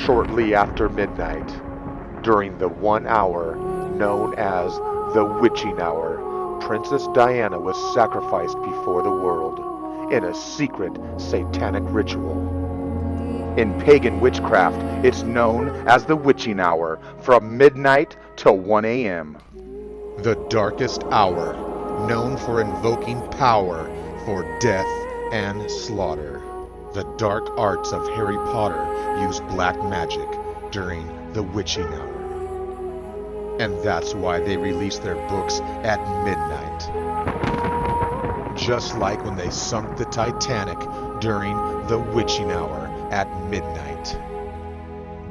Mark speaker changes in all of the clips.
Speaker 1: Shortly after midnight, during the 1 hour known as the witching hour, Princess Diana was sacrificed before the world in a secret satanic ritual. In pagan witchcraft, it's known as the witching hour from midnight till 1 a.m. The darkest hour, known for invoking power for death and slaughter. The dark arts of Harry Potter use black magic during the witching hour. And that's why they release their books at midnight. Just like when they sunk the Titanic during the witching hour at midnight.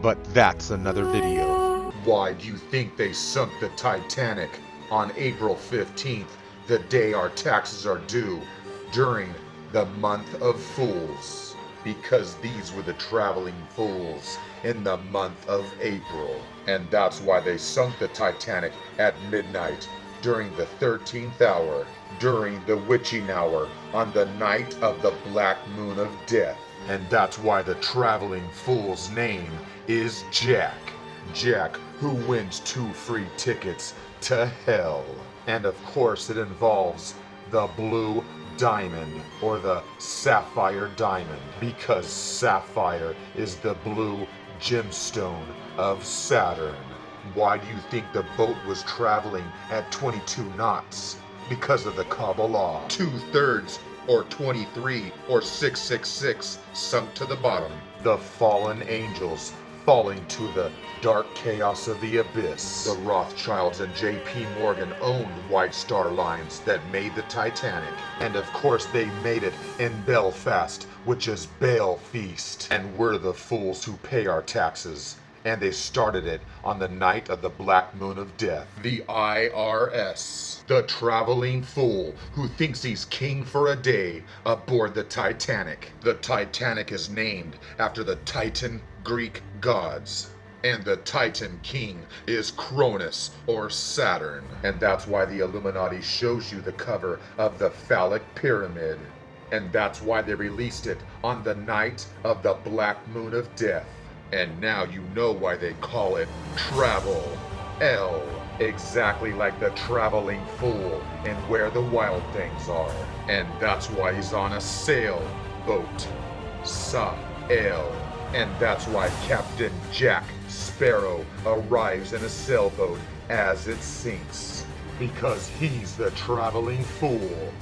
Speaker 1: But that's another video.
Speaker 2: Why do you think they sunk the Titanic on April 15th, the day our taxes are due, during the month of Fools? Because these were the traveling fools in the month of April. And that's why they sunk the Titanic at midnight, during the 13th hour, during the witching hour, on the night of the black moon of death. And that's why the traveling fool's name is Jack. Jack, who wins 2 free tickets to hell. And of course it involves the blue diamond, or the sapphire diamond, because sapphire is the blue gemstone of Saturn. Why do you think the boat was traveling at 22 knots? Because of the Kabbalah. 2/3 or 23 or 666 sunk to the bottom. The fallen angels falling to the dark chaos of the abyss. The Rothschilds and J.P. Morgan owned White Star Lines that made the Titanic. And of course they made it in Belfast, which is Bale Feast. And we're the fools who pay our taxes. And they started it on the night of the black moon of death. The IRS, the traveling fool who thinks he's king for a day aboard the Titanic. The Titanic is named after the Titan Greek gods. And the Titan king is Cronus, or Saturn. And that's why the Illuminati shows you the cover of the phallic pyramid. And that's why they released it on the night of the black moon of death. And now you know why they call it Travel L. Exactly like the traveling fool and Where the Wild Things Are. And that's why he's on a sailboat. Sa-el. And that's why Captain Jack Sparrow arrives in a sailboat as it sinks. Because he's the traveling fool.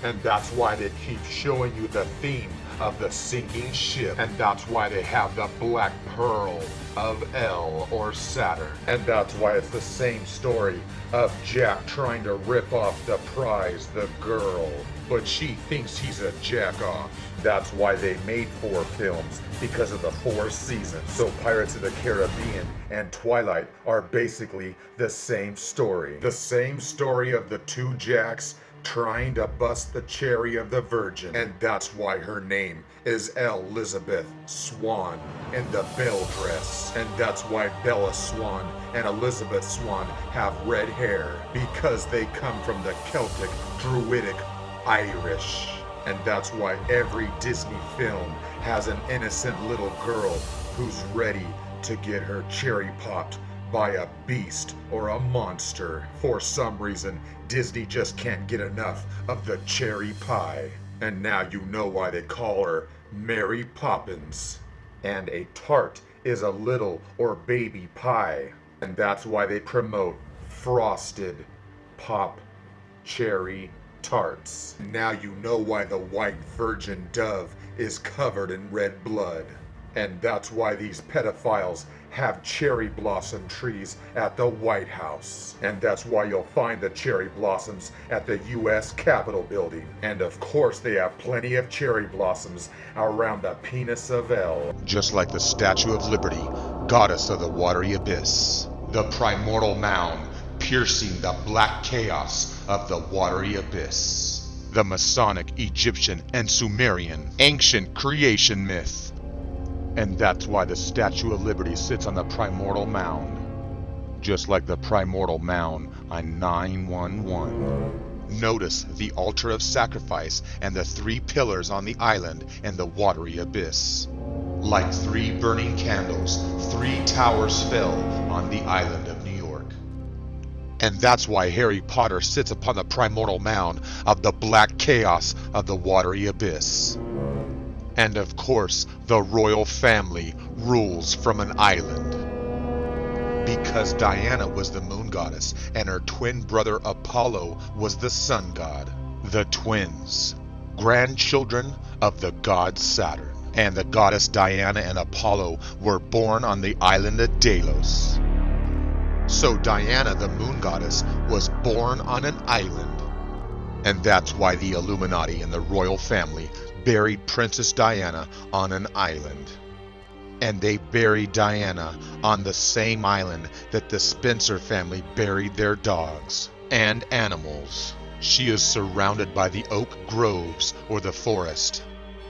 Speaker 2: And that's why they keep showing you the theme of the sinking ship. And that's why they have the Black Pearl of El, or Saturn. And that's why it's the same story of Jack trying to rip off the prize, the girl. But she thinks he's a jack-off. That's why they made 4 films, because of the 4 seasons. So Pirates of the Caribbean and Twilight are basically the same story. The same story of the 2 Jacks trying to bust the cherry of the Virgin. And that's why her name is Elizabeth Swan in the bell dress. And that's why Bella Swan and Elizabeth Swan have red hair, because they come from the Celtic, Druidic Irish. And that's why every Disney film has an innocent little girl who's ready to get her cherry popped by a beast or a monster. For some reason, Disney just can't get enough of the cherry pie. And now you know why they call her Mary Poppins. And a tart is a little or baby pie. And that's why they promote frosted pop cherry tarts. Now you know why the white virgin dove is covered in red blood. And that's why these pedophiles have cherry blossom trees at the White House. And that's why you'll find the cherry blossoms at the U.S. Capitol building. And of course they have plenty of cherry blossoms around the penis of El.
Speaker 1: Just like the Statue of Liberty, goddess of the watery abyss. The primordial mound, piercing the black chaos of the watery abyss. The Masonic, Egyptian, and Sumerian ancient creation myth. And that's why the Statue of Liberty sits on the primordial mound. Just like the primordial mound on 911. Notice the altar of sacrifice and the 3 pillars on the island and the watery abyss.
Speaker 2: Like 3 burning candles, 3 towers fell on the island of New York.
Speaker 1: And that's why Harry Potter sits upon the primordial mound of the black chaos of the watery abyss. And of course, the royal family rules from an island. Because Diana was the moon goddess and her twin brother Apollo was the sun god. The twins, grandchildren of the god Saturn. And the goddess Diana and Apollo were born on the island of Delos. So Diana, the moon goddess, was born on an island. And that's why the Illuminati and the royal family buried Princess Diana on an island. And they buried Diana on the same island that the Spencer family buried their dogs and animals. She is surrounded by the oak groves or the forest.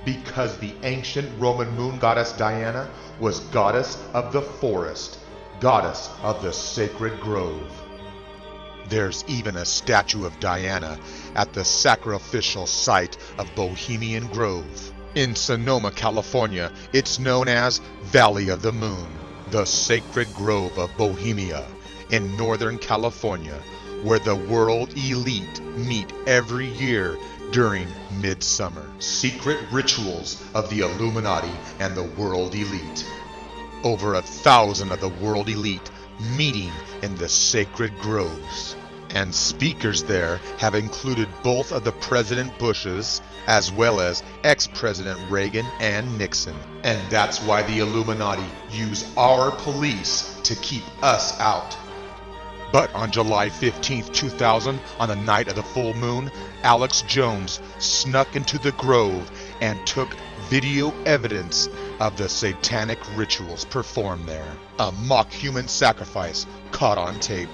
Speaker 1: Because the ancient Roman moon goddess Diana was goddess of the forest, goddess of the sacred grove. There's even a statue of Diana at the sacrificial site of Bohemian Grove. In Sonoma, California, it's known as Valley of the Moon, the sacred grove of Bohemia in Northern California, where the world elite meet every year during midsummer. Secret rituals of the Illuminati and the world elite. Over 1,000 of the world elite meeting in the sacred groves. And speakers there have included both of the President Bushes as well as ex-President Reagan and Nixon. And that's why the Illuminati use our police to keep us out. But on July 15th, 2000, on the night of the full moon, Alex Jones snuck into the grove and took video evidence of the satanic rituals performed there. A mock human sacrifice caught on tape.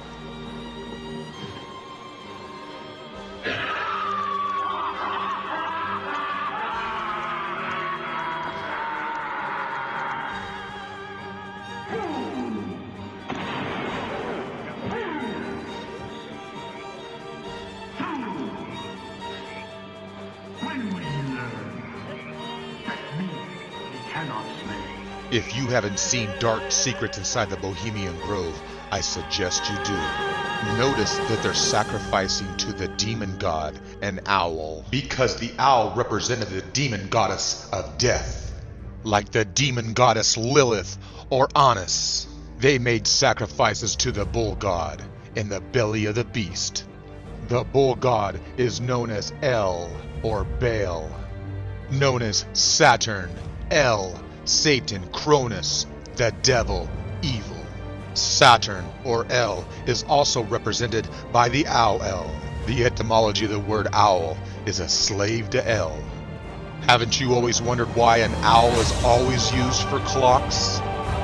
Speaker 1: If you haven't seen Dark Secrets Inside the Bohemian Grove, I suggest you do. Notice that they're sacrificing to the demon god, an owl, because the owl represented the demon goddess of death. Like the demon goddess Lilith or Annis, they made sacrifices to the bull god in the belly of the beast. The bull god is known as El or Baal, known as Saturn, El, Satan, Cronus, the devil, evil. Saturn, or El, is also represented by the owl. The etymology of the word owl is a slave to El. Haven't you always wondered why an owl is always used for clocks?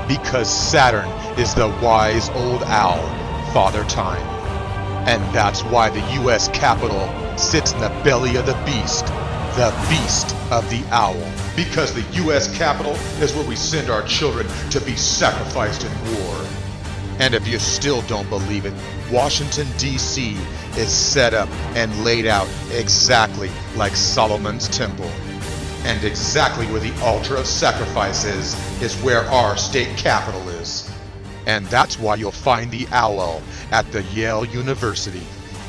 Speaker 1: Because Saturn is the wise old owl, Father Time. And that's why the U.S. Capitol sits in the belly of the beast of the owl. Because the U.S. Capitol is where we send our children to be sacrificed in war. And if you still don't believe it, Washington, D.C. is set up and laid out exactly like Solomon's Temple. And exactly where the altar of sacrifice is where our state capitol is. And that's why you'll find the owl at the Yale University.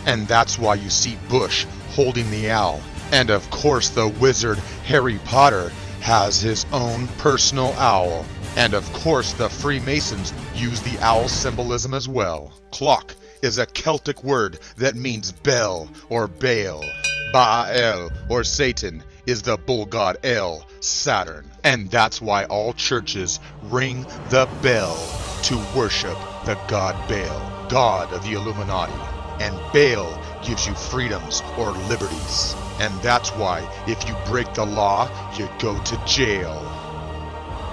Speaker 1: And that's why you see Bush holding the owl. And of course the wizard Harry Potter has his own personal owl. And of course the Freemasons use the owl symbolism as well. Clock is a Celtic word that means bell or Baal. Baal or Satan is the bull god El, Saturn. And that's why all churches ring the bell to worship the god Baal, god of the Illuminati. And Baal gives you freedoms or liberties. And that's why if you break the law, you go to jail.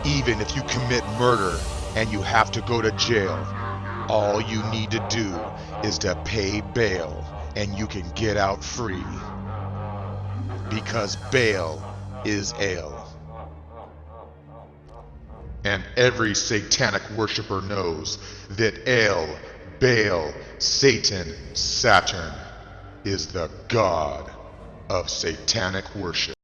Speaker 1: Even if you commit murder and you have to go to jail, all you need to do is to pay bail and you can get out free. Because Baal is El. And every satanic worshiper knows that El, Baal, Satan, Saturn is the god of satanic worship.